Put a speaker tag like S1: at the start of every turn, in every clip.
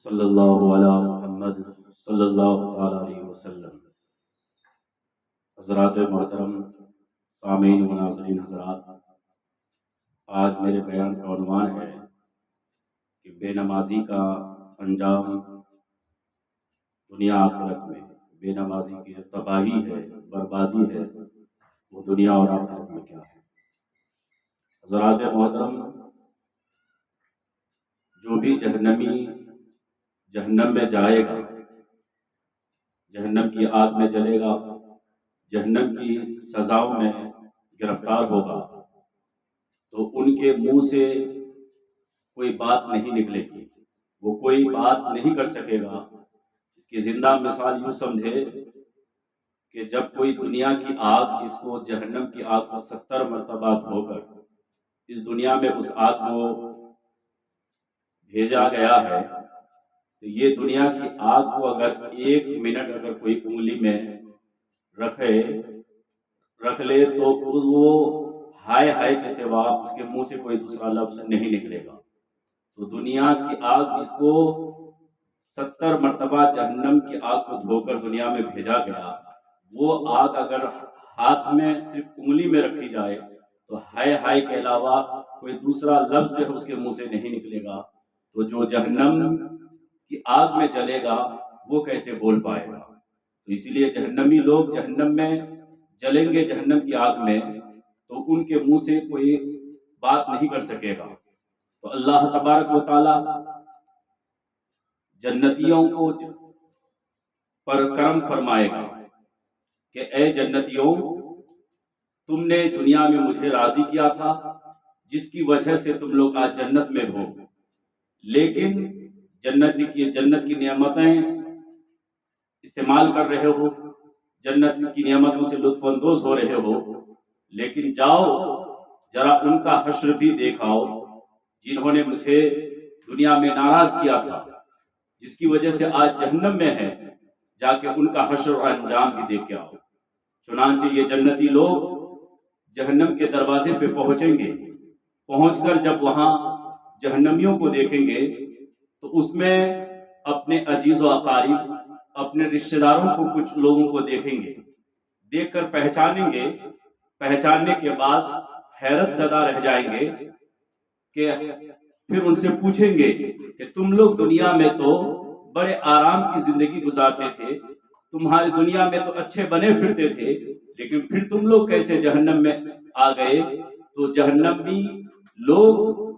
S1: صلی اللہ علی محمد صلی اللہ تعالی علیہ وسلم۔ حضرات محترم، سامعین و ناظرین حضرات، آج میرے بیان کا عنوان ہے کہ بے نمازی کا انجام دنیا آخرت میں، بے نمازی کی جو تباہی ہے، بربادی ہے، وہ دنیا اور آخرت میں کیا ہے۔ حضرات محترم، جو بھی جہنمی جہنم میں جائے گا، جہنم کی آگ میں جلے گا، جہنم کی سزاؤں میں گرفتار ہوگا، تو ان کے منہ سے کوئی بات نہیں نکلے گی، وہ کوئی بات نہیں کر سکے گا۔ اس کی زندہ مثال یوں سمجھے کہ جب کوئی دنیا کی آگ، اس کو جہنم کی آگ کو 70 مرتبہ دھو کر اس دنیا میں اس آگ کو بھیجا گیا ہے، تو یہ دنیا کی آگ کو اگر 1 منٹ اگر کوئی انگلی میں رکھ لے تو وہ ہائے ہائے کے سوا اس کے منہ سے کوئی دوسرا لفظ نہیں نکلے گا۔ تو دنیا کی آگ جس کو 70 مرتبہ جہنم کی آگ کو دھو کر دنیا میں بھیجا گیا، وہ آگ اگر ہاتھ میں صرف انگلی میں رکھی جائے تو ہائے ہائے کے علاوہ کوئی دوسرا لفظ جو ہے اس کے منہ سے نہیں نکلے گا۔ تو جو جہنم کی آگ میں جلے گا وہ کیسے بول پائے گا؟ تو اسی لیے جہنمی لوگ جہنم میں جلیں گے، جہنم کی آگ میں، تو ان کے منہ سے کوئی بات نہیں کر سکے گا۔ تو اللہ تبارک و تعالی جنتیوں کو پر کرم فرمائے گا کہ اے جنتیوں، تم نے دنیا میں مجھے راضی کیا تھا، جس کی وجہ سے تم لوگ آج جنت میں ہو، لیکن جنت کی نعمتیں استعمال کر رہے ہو، جنت کی نعمتوں سے لطف اندوز ہو رہے ہو، لیکن جاؤ ذرا ان کا حشر بھی دیکھاؤ جنہوں نے مجھے دنیا میں ناراض کیا تھا، جس کی وجہ سے آج جہنم میں ہے، جا کے ان کا حشر اور انجام بھی دیکھ کے آؤ۔ چنانچہ یہ جنتی لوگ جہنم کے دروازے پہ پہنچیں گے، پہنچ کر جب وہاں جہنمیوں کو دیکھیں گے تو اس میں اپنے عزیز و اقارب، اپنے رشتہ داروں کو، کچھ لوگوں کو دیکھیں گے، دیکھ کر پہچانیں گے، پہچاننے کے بعد حیرت زدہ رہ جائیں گے کہ پھر ان سے پوچھیں گے کہ تم لوگ دنیا میں تو بڑے آرام کی زندگی گزارتے تھے، تمہاری دنیا میں تو اچھے بنے پھرتے تھے، لیکن پھر تم لوگ کیسے جہنم میں آ گئے؟ تو جہنمی لوگ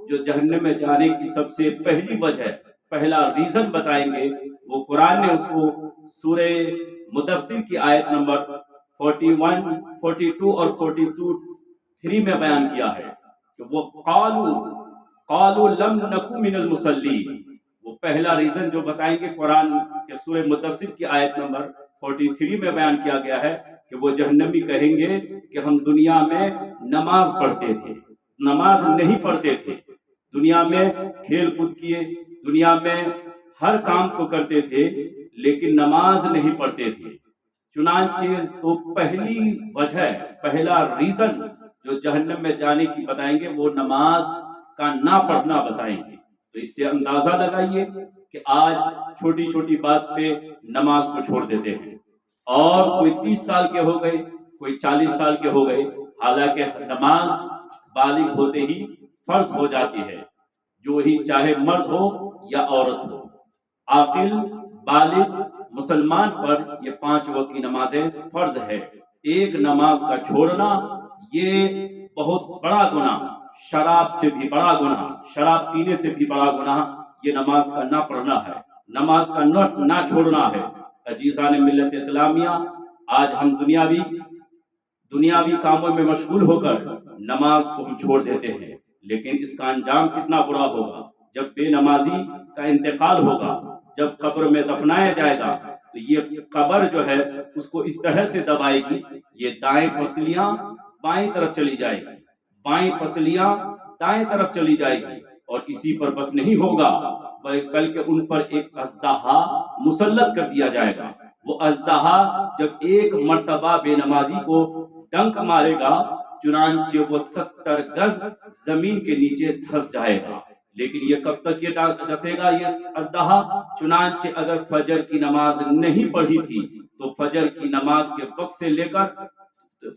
S1: جو جہنم میں جانے کی سب سے پہلی وجہ، پہلا ریزن بتائیں گے، وہ قرآن نے اس کو سورہ مدثر کی آیت نمبر 41، 42 اور 42 میں بیان کیا ہے کہ وہ قالوا لم نکو من المصلین۔ وہ پہلا ریزن جو بتائیں گے قرآن کے سورہ مدثر کی آیت نمبر 43 میں بیان کیا گیا ہے کہ وہ جہنمی کہیں گے کہ ہم دنیا میں نماز پڑھتے تھے، نماز نہیں پڑھتے تھے، دنیا میں کھیل کود کیے، دنیا میں ہر کام تو کرتے تھے لیکن نماز نہیں پڑھتے تھے۔ چنانچہ تو پہلی وجہ، پہلا ریزن جو جہنم میں جانے کی بتائیں گے وہ نماز کا نہ پڑھنا بتائیں گے۔ تو اس سے اندازہ لگائیے کہ آج چھوٹی چھوٹی بات پہ نماز کو چھوڑ دیتے ہیں، اور کوئی 30 سال کے ہو گئے، کوئی 40 سال کے ہو گئے، حالانکہ نماز بالغ ہوتے ہی فرض ہو جاتی ہے، جو ہی چاہے مرد ہو یا عورت ہو، عاقل بالغ مسلمان پر یہ 5 وقت کی نمازیں فرض ہے۔ ایک نماز کا چھوڑنا یہ بہت بڑا گناہ، شراب سے بھی بڑا گناہ، شراب پینے سے بھی بڑا گناہ یہ نماز کا نہ پڑھنا ہے، نماز کا نہ چھوڑنا ہے۔ عزیزان ملت اسلامیہ، آج ہم دنیاوی کاموں میں مشغول ہو کر نماز کو ہم چھوڑ دیتے ہیں، لیکن اس کا انجام کتنا برا ہوگا جب بے نمازی کا انتقال ہوگا، جب قبر میں دفنایا جائے گا تو یہ قبر جو ہے اس کو اس طرح سے دبائے گی، یہ دائیں پسلیاں بائیں طرف چلی جائے گی، بائیں پسلیاں دائیں طرف چلی جائے گی، اور اسی پر بس نہیں ہوگا بلکہ ان پر ایک اژدہا مسلط کر دیا جائے گا۔ وہ اژدہا جب ایک مرتبہ بے نمازی کو ڈنک مارے گا، چنانچہ وہ 70 گز زمین کے نیچے دھس جائے گا، لیکن یہ کب تک یہ ڈسے گا یہ اژدہا؟ چنانچہ اگر فجر کی نماز نہیں پڑھی تھی تو فجر کی نماز کے وقت سے لے کر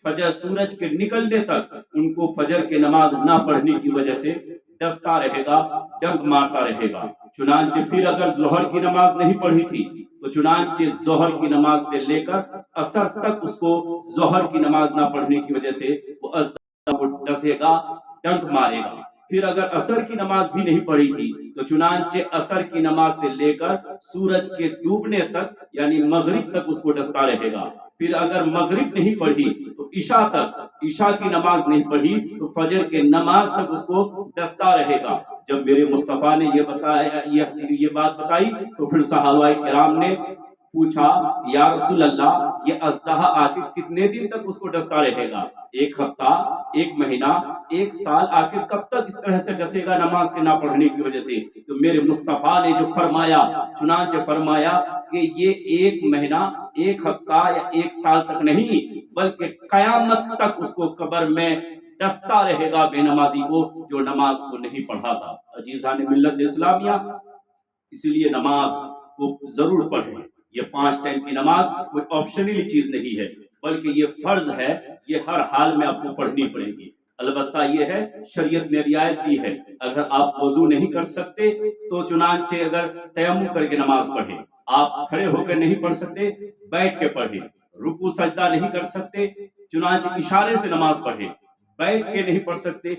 S1: فجر سورج کے نکلنے تک ان کو فجر کی نماز نہ پڑھنے کی وجہ سے ڈستا رہے گا، ڈنک مارتا رہے گا۔ چنانچہ پھر اگر ظہر کی نماز نہیں پڑھی تھی تو چنانچہ ظہر کی نماز سے لے کر عصر تک اس کو ظہر کی نماز نہ پڑھنے کی وجہ سے وہ اژدہا کو ڈسے گا، ڈنک مارے گا۔ پھر اگر عصر کی نماز بھی نہیں پڑھی تھی تو چنانچہ عصر کی نماز سے لے کر سورج کے ڈوبنے تک یعنی مغرب تک اس کو ڈستا رہے گا۔ پھر اگر مغرب نہیں پڑھی تو عشاء تک، عشاء کی نماز نہیں پڑھی تو فجر کے نماز تک اس کو ڈستا رہے گا۔ جب میرے مصطفیٰ نے یہ بتایا، یہ بات بتائی تو پھر صحابہ کرام نے پوچھا یا رسول اللہ یہ اژدہا آخر کتنے دن تک اس کو ڈستا رہے گا؟ ایک ہفتہ، ایک مہینہ، ایک سال، آخر کب تک اس طرح سے ڈسے گا نماز کے نہ پڑھنے کی وجہ سے؟ تو میرے مصطفیٰ نے جو فرمایا، چنانچہ فرمایا کہ یہ ایک مہینہ، ایک ہفتہ یا ایک سال تک نہیں بلکہ قیامت تک اس کو قبر میں ڈستا رہے گا بے نمازی کو جو نماز کو نہیں پڑھا تھا۔ عزیزان ملت اسلامیہ، اسی لیے نماز کو ضرور پڑھیں۔ یہ 5 ٹائم کی نماز کوئی آپشنل چیز نہیں ہے بلکہ یہ فرض ہے، یہ ہر حال میں آپ کو پڑھنی پڑے گی۔ البتہ یہ ہے شریعت نے رعایت دی ہے، اگر آپ وضو نہیں کر سکتے تو چنانچہ اگر تیمم کر کے نماز پڑھیں، آپ کھڑے ہو کر نہیں پڑھ سکتے بیٹھ کے پڑھیں، رکوع سجدہ نہیں کر سکتے چنانچہ اشارے سے نماز پڑھیں، بیٹھ کے نہیں پڑھ سکتے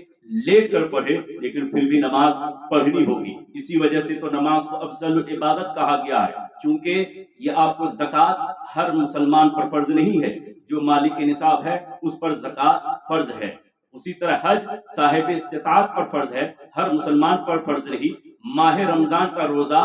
S1: لیٹ کر پڑھے لیکن پھر بھی نماز پڑھنی ہوگی۔ اسی وجہ سے تو نماز کو افضل عبادت کہا گیا ہے، چونکہ یہ آپ کو زکوٰۃ ہر مسلمان پر فرض نہیں ہے، جو مالک نصاب ہے اس پر زکوٰۃ فرض ہے۔ اسی طرح حج صاحب استطاعت پر فرض ہے، ہر مسلمان پر فرض نہیں۔ ماہ رمضان کا روزہ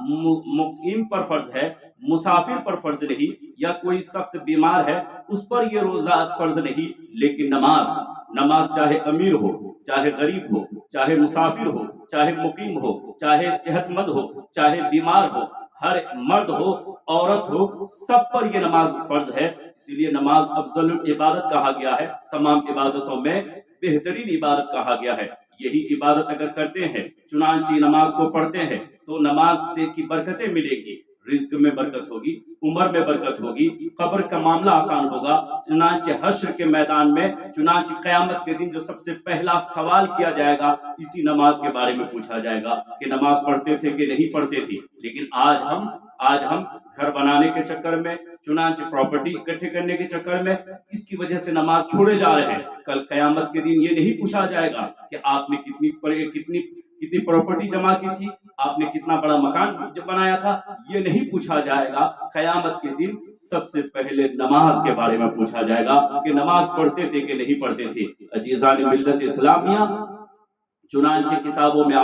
S1: مقیم پر فرض ہے، مسافر پر فرض نہیں، یا کوئی سخت بیمار ہے اس پر یہ روزہ فرض نہیں۔ لیکن نماز چاہے امیر ہو، چاہے غریب ہو، چاہے مسافر ہو، چاہے مقیم ہو، چاہے صحت مند ہو، چاہے بیمار ہو، ہر مرد ہو عورت ہو، سب پر یہ نماز فرض ہے۔ اسی لیے نماز افضل عبادت کہا گیا ہے، تمام عبادتوں میں بہترین عبادت کہا گیا ہے۔ یہی عبادت اگر کرتے ہیں، چنانچہ نماز کو پڑھتے ہیں تو نماز سے کی برکتیں ملے گی، رزق میں برکت ہوگی، عمر میں برکت ہوگی، قبر کا معاملہ آسان ہوگا۔ چنانچہ حشر کے میدان میں، چنانچہ قیامت کے دن جو سب سے پہلا سوال کیا جائے گا اسی نماز کے بارے میں پوچھا جائے گا کہ نماز پڑھتے تھے کہ نہیں پڑھتے تھے۔ لیکن آج ہم گھر بنانے کے چکر میں، چنانچہ پراپرٹی اکٹھے کرنے کے چکر میں اس کی وجہ سے نماز چھوڑے جا رہے ہیں۔ کل قیامت کے دن یہ نہیں پوچھا جائے گا کہ آپ نے کتنی پراپرٹی جمع کی تھی، آپ نے کتنا بڑا مکان بنایا تھا، یہ نہیں پوچھا جائے گا۔ قیامت کے دن سب سے پہلے نماز کے بارے میں پوچھا جائے گا کہ نماز پڑھتے تھے کہ نہیں پڑھتے تھے۔ عزیزان ملت اسلامیہ، چنانچہ کتابوں میں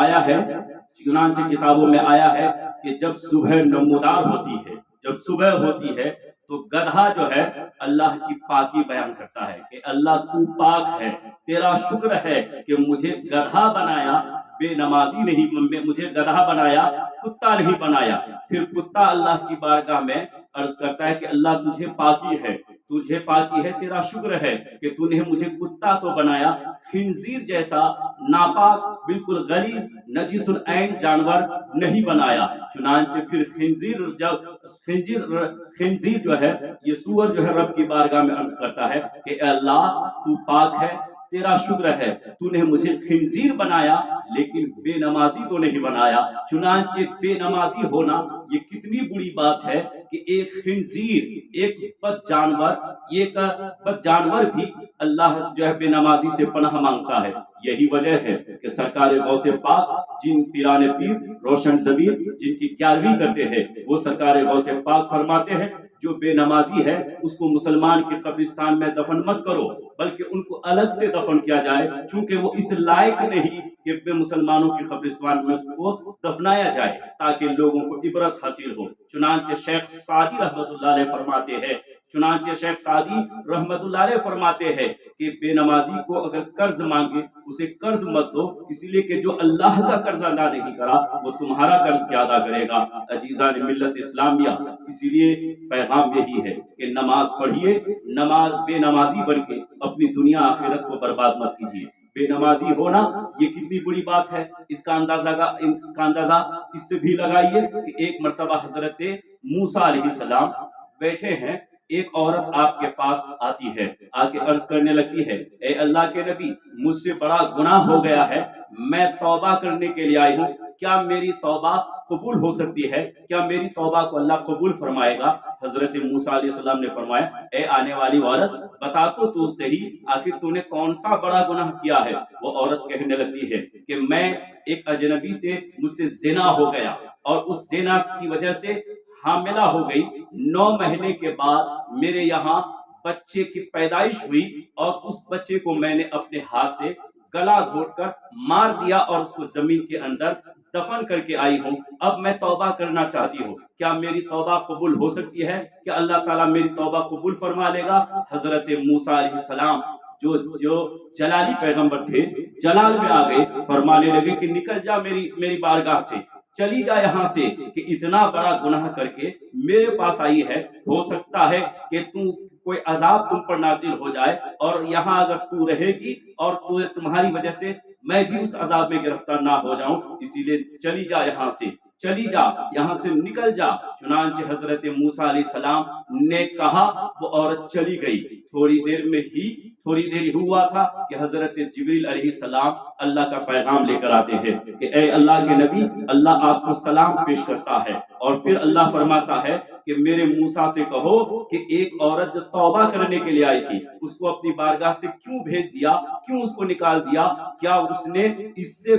S1: آیا ہے کہ جب صبح نمودار ہوتی ہے، جب صبح ہوتی ہے تو گدھا جو ہے اللہ کی پاکی بیان کرتا ہے کہ اللہ تو پاک ہے، تیرا شکر ہے کہ مجھے گدھا بنایا، بے نمازی نہیں، مجھے گدھا بنایا، کتا نہیں بنایا۔ پھر کتا اللہ کی بارگاہ میں عرض کرتا ہے کہ اللہ تجھے پاکی ہے، تیرا شکر ہے کہ تو نے مجھے کتا تو بنایا، خنزیر جیسا ناپاک، بالکل غلیظ، نجس العین جانور نہیں بنایا۔ چنانچہ پھر خنزیر جو ہے، یہ سور جو ہے رب کی بارگاہ میں عرض کرتا ہے کہ اے اللہ تو پاک ہے، تیرا شکر ہے تو نے مجھے خنزیر بنایا لیکن بے نمازی تو نہیں بنایا۔ چنانچہ بے نمازی ہونا یہ کتنی بری بات ہے کہ ایک خنزیر، ایک بد جانور بھی اللہ جو ہے بے نمازی سے پناہ مانگتا ہے۔ یہی وجہ ہے کہ سرکار غوث پاک، جن پیران پیر روشن ضمیر جن کی 11ویں کرتے ہیں، وہ سرکار غوث پاک فرماتے ہیں جو بے نمازی ہے اس کو مسلمان کے قبرستان میں دفن مت کرو، بلکہ ان کو الگ سے دفن کیا جائے، چونکہ وہ اس لائق نہیں کہ مسلمانوں کے قبرستان میں اس کو دفنایا جائے، تاکہ لوگوں کو عبرت حاصل ہو۔ چنانچہ شیخ سعدی رحمۃ اللہ علیہ فرماتے ہیں کہ بے نمازی کو اگر قرض مانگے اسے قرض مت دو، اس لیے کہ جو اللہ کا قرض ادا نہیں کرا وہ تمہارا قرض کیا ادا کرے گا۔ عزیزان ملت اسلامیہ، اسی لیے پیغام یہی ہے کہ نماز پڑھیے، بے نمازی بن کے اپنی دنیا آخرت کو برباد مت کیجیے۔ بے نمازی ہونا یہ کتنی بری بات ہے، اس کا اندازہ اس سے بھی لگائیے کہ ایک مرتبہ حضرت موسیٰ علیہ السلام بیٹھے ہیں، ایک عورت آپ کے پاس آتی ہے، آ کے عرض کرنے لگتی ہے، اے اللہ کے نبی، مجھ سے بڑا گناہ ہو گیا ہے، میں توبہ کرنے کے لیے آئی ہوں، کیا میری توبہ قبول ہو سکتی ہے؟ کیا میری توبہ کو اللہ قبول فرمائے گا؟ حضرت موسیٰ علیہ السلام نے فرمایا، اے آنے والی عورت، بتا تو صحیح، آخر تو نے کون سا بڑا گناہ کیا ہے؟ وہ عورت کہنے لگتی ہے کہ میں ایک اجنبی سے مجھ سے زنا ہو گیا، اور اس زنا کی وجہ سے حاملہ ہو گئی، 9 مہینے کے بعد میرے یہاں بچے کی پیدائش ہوئی، اور اس بچے کو میں نے اپنے ہاتھ سے گلا گھونٹ کر مار دیا اور اس کو زمین کے اندر دفن کر کے آئی ہوں، اب میں توبہ کرنا چاہتی ہوں، کیا میری توبہ قبول ہو سکتی ہے؟ کیا اللہ تعالیٰ میری توبہ قبول فرما لے گا؟ حضرت موسیٰ علیہ السلام جو جلالی پیغمبر تھے، جلال میں آ گئے، فرمانے لگے کہ نکل جا میری بارگاہ سے، چلی جا یہاں سے، کہ اتنا بڑا گناہ کر کے میرے پاس آئی ہے، ہو سکتا ہے کہ کوئی عذاب تم پر نازل ہو جائے، اور یہاں اگر تو رہے گی اور تمہاری وجہ سے میں بھی اس عذاب میں گرفتار نہ ہو جاؤں، اسی لیے چلی جا یہاں سے، چلی جا یہاں سے، نکل جا۔ چنانچہ حضرت موسیٰ علیہ السلام نے کہا، وہ عورت چلی گئی، تھوڑی دیر ہوا تھا کہ حضرت جبریل علیہ السلام اللہ کا پیغام لے کر آتے ہیں کہ اے اللہ کے نبی، اللہ آپ کو سلام پیش کرتا ہے، اور پھر اللہ فرماتا ہے کہ میرے موسیٰ سے کہو کہ ایک عورت جو توبہ کرنے کے لیے آئی تھی، اس کو اپنی بارگاہ سے کیوں بھیج دیا، کیوں اس کو نکال دیا؟ کیا اس نے اس سے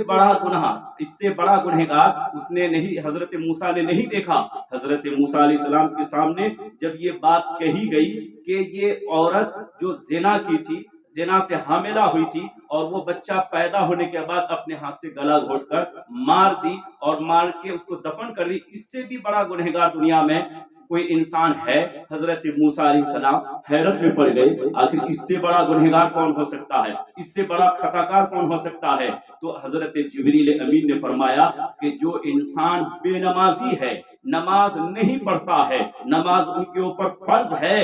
S1: بڑا گنہگار اس نے نہیں، حضرت موسیٰ نے نہیں دیکھا؟ حضرت موسیٰ علیہ السلام کے سامنے جب یہ بات کہی گئی کہ یہ عورت جو زنا کی تھی، زنا سے حاملہ ہوئی تھی، اور وہ بچہ پیدا ہونے کے بعد اپنے ہاتھ سے گلا گھونٹ کر مار دی، اور مار کے اس کو دفن کر دی، اس سے بھی بڑا گنہگار دنیا میں کوئی انسان ہے؟ حضرت موسیٰ علیہ السلام حیرت میں پڑ گئے، آخر اس سے بڑا گنہگار کون ہو سکتا ہے، اس سے بڑا خطا کار کون ہو سکتا ہے؟ تو حضرت جبریل امین نے فرمایا کہ جو انسان بے نمازی ہے، نماز نہیں پڑھتا ہے، نماز ان کے اوپر فرض ہے،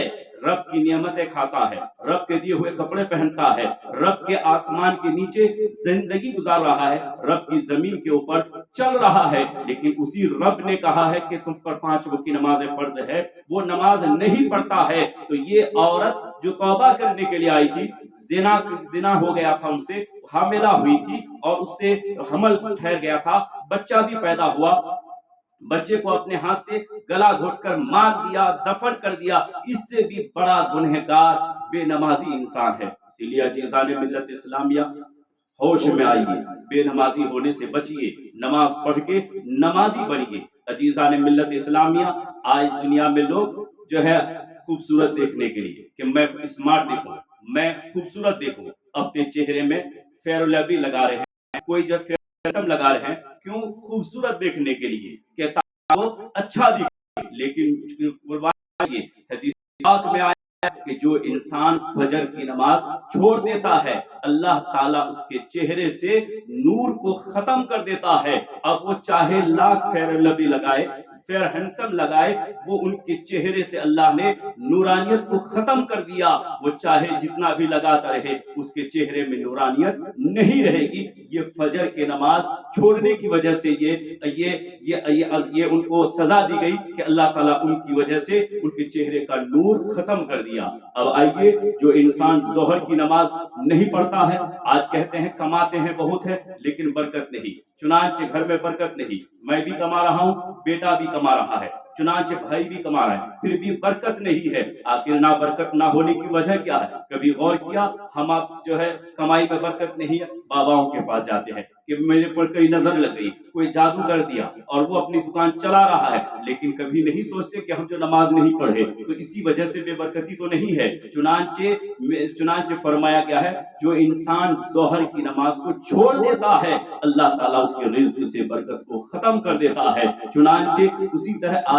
S1: رب کی نعمتیں کھاتا ہے، رب کے دیے ہوئے کپڑے پہنتا ہے، رب کے آسمان کے نیچے زندگی گزار رہا ہے، رب کی زمین کے اوپر چل رہا ہے، لیکن اسی رب نے کہا ہے کہ تم پر 5 وقت کی نماز فرض ہے، وہ نماز نہیں پڑھتا ہے، تو یہ عورت جو توبہ کرنے کے لیے آئی تھی، زنا ہو گیا تھا ان سے، حاملہ ہوئی تھی، اور اس سے حمل ٹھہر گیا تھا، بچہ بھی پیدا ہوا، بچے کو اپنے ہاتھ سے گلا گھونٹ کر مار دیا، دفن کر دیا، اس سے بھی بڑا گنہگار بے نمازی انسان ہے۔ اسی لیے عزیزان ملت اسلامیہ، ہوش میں آئیے، بے نمازی ہونے سے بچیے، نماز پڑھ کے نمازی بنیے۔ عزیزان ملت اسلامیہ، آج دنیا میں لوگ جو ہے خوبصورت دیکھنے کے لیے کہ میں اسمارٹ دیکھوں، میں خوبصورت دیکھوں، اپنے چہرے میں فیئر لولی لگا رہے ہیں، کوئی جو فیئر لگا رہے ہیں، کیوں؟ خوبصورت دیکھنے کے لیے کہ وہ اچھا دکھے۔ لیکن قربان یہ حدیث پاک میں آیا کہ جو انسان فجر کی نماز چھوڑ دیتا ہے، اللہ تعالیٰ اس کے چہرے سے نور کو ختم کر دیتا ہے، اب وہ چاہے لاکھ فیئر لولی لگائے، فیئر ہینڈسم لگائے، وہ ان کے چہرے سے اللہ نے نورانیت کو ختم کر دیا، وہ چاہے جتنا بھی لگاتا رہے، اس کے چہرے میں نورانیت نہیں رہے گی۔ یہ فجر کی نماز چھوڑنے کی وجہ سے یہ ان کو سزا دی گئی کہ اللہ تعالیٰ ان کی وجہ سے ان کے چہرے کا نور ختم کر دیا۔ اب آئیے، جو انسان ظہر کی نماز نہیں پڑھتا ہے، آج کہتے ہیں کماتے ہیں بہت ہے لیکن برکت نہیں، چنانچہ گھر میں برکت نہیں، میں بھی کما رہا ہوں، بیٹا بھی کما رہا ہے، چنانچہ بھائی بھی کما رہا ہے، پھر بھی برکت نہیں ہے۔ آخر نہ برکت نہ ہونے کی وجہ کیا ہے؟ کبھی غور کیا؟ ہم آپ جو ہے کمائی میں برکت نہیں ہے، باباؤں کے پاس جاتے ہیں کہ میرے پر کوئی نظر لگ گئی، کوئی جادو کر دیا، اور وہ اپنی دکان چلا رہا ہے، لیکن کبھی نہیں سوچتے کہ ہم جو نماز نہیں پڑھے تو اسی وجہ سے بے برکتی تو نہیں ہے۔ چنانچہ فرمایا گیا ہے جو انسان ظہر کی نماز کو چھوڑ دیتا ہے، اللہ تعالیٰ اس کے رزق سے برکت کو ختم کر دیتا ہے۔ چنانچہ اسی طرح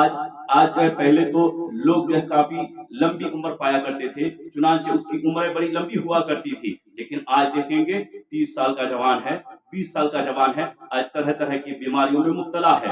S1: آج پہلے تو لوگ جو کافی لمبی عمر پایا کرتے تھے، چنانچہ اس کی عمریں بڑی لمبی ہوا کرتی تھی، لیکن آج دیکھیں گے 30 سال کا جوان ہے، 20 سال کا جوان ہے، آج طرح طرح کی بیماریوں میں مبتلا ہے،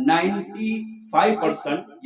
S1: 95%